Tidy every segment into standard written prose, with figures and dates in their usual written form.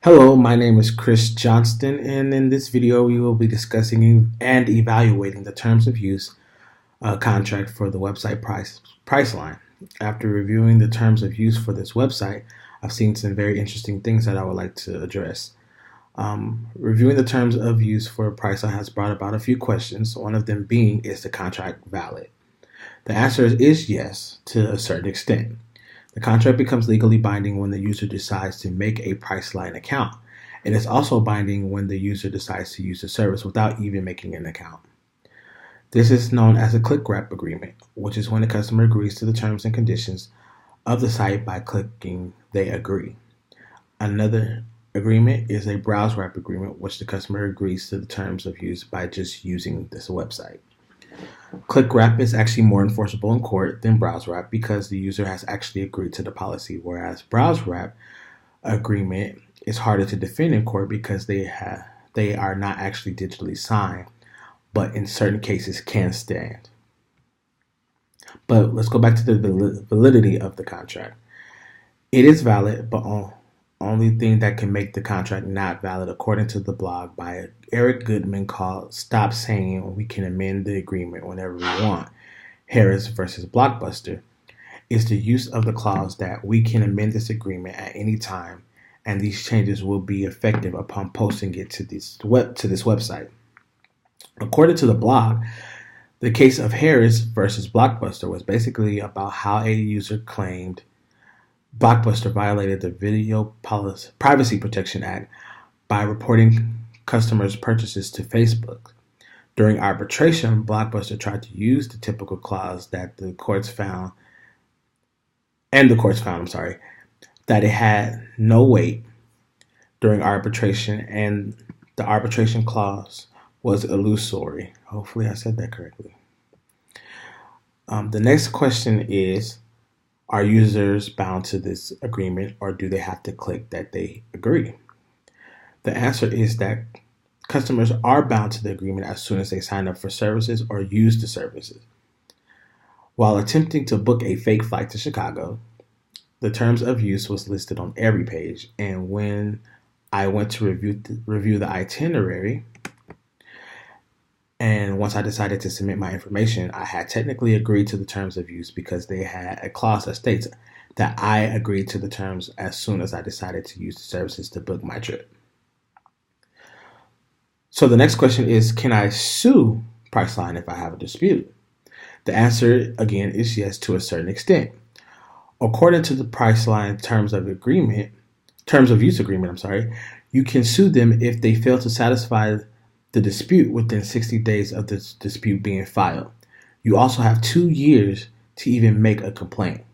Hello, my name is Chris Johnston, and in this video, we will be discussing and evaluating the terms of use contract for the website Priceline. After reviewing the terms of use for this website, I've seen some very interesting things that I would like to address. Reviewing the terms of use for Priceline has brought about a few questions, one of them being, is the contract valid? The answer is yes, to a certain extent. The contract becomes legally binding when the user decides to make a Priceline account, and it's also binding when the user decides to use the service without even making an account. This is known as a click wrap agreement, which is when the customer agrees to the terms and conditions of the site by clicking they agree. Another agreement is a browse wrap agreement, which the customer agrees to the terms of use by just using this website. Click wrap is actually more enforceable in court than browse wrap because the user has actually agreed to the policy, whereas browse wrap agreement is harder to defend in court because they are not actually digitally signed, but in certain cases can stand. But let's go back to the validity of the contract. It is valid, but only thing that can make the contract not valid, according to the blog by Eric Goodman called "Stop Saying We Can Amend the Agreement Whenever We Want, Harris versus Blockbuster," is the use of the clause that we can amend this agreement at any time, and these changes will be effective upon posting it to this website. According to the blog, the case of Harris versus Blockbuster was basically about how a user claimed Blockbuster violated the Video Privacy Protection Act by reporting customers' purchases to Facebook. During arbitration, Blockbuster tried to use the typical clause that the courts found, that it had no weight during arbitration, and the arbitration clause was illusory. Hopefully I said that correctly. The next question is, are users bound to this agreement, or do they have to click that they agree? The answer is that customers are bound to the agreement as soon as they sign up for services or use the services. While attempting to book a fake flight to Chicago, the terms of use was listed on every page, and when I went to review the itinerary, and once I decided to submit my information, I had technically agreed to the terms of use because they had a clause that states that I agreed to the terms as soon as I decided to use the services to book my trip. So the next question is, can I sue Priceline if I have a dispute? The answer, again, is yes, to a certain extent. According to the Priceline terms of use agreement, you can sue them if they fail to satisfy the dispute within 60 days of the dispute being filed. You also have 2 years to even make a complaint.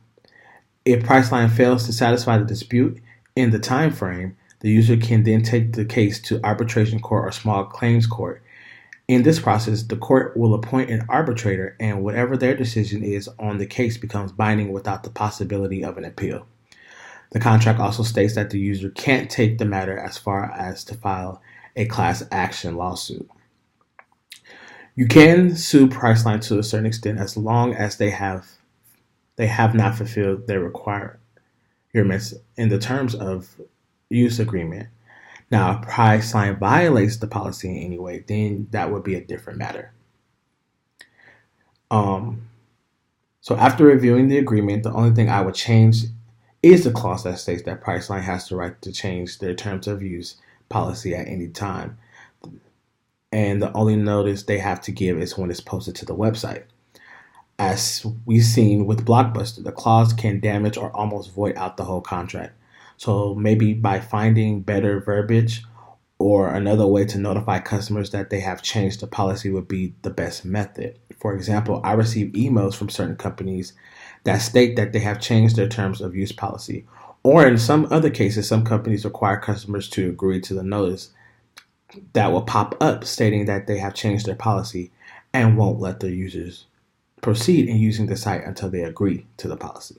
If Priceline fails to satisfy the dispute in the time frame, the user can then take the case to arbitration court or small claims court. In this process, the court will appoint an arbitrator, and whatever their decision is on the case becomes binding without the possibility of an appeal. The contract also states that the user can't take the matter as far as to file a class action lawsuit. You can sue Priceline to a certain extent as long as they have not fulfilled their requirements in the terms of use agreement. Now, if Priceline violates the policy in any way, then that would be a different matter. So after reviewing the agreement, the only thing I would change is the clause that states that Priceline has the right to change their terms of use policy at any time. And the only notice they have to give is when it's posted to the website. As we've seen with Blockbuster, the clause can damage or almost void out the whole contract. So maybe by finding better verbiage or another way to notify customers that they have changed the policy would be the best method. For example, I receive emails from certain companies that state that they have changed their terms of use policy. Or in some other cases, some companies require customers to agree to the notice that will pop up stating that they have changed their policy and won't let their users proceed in using the site until they agree to the policy.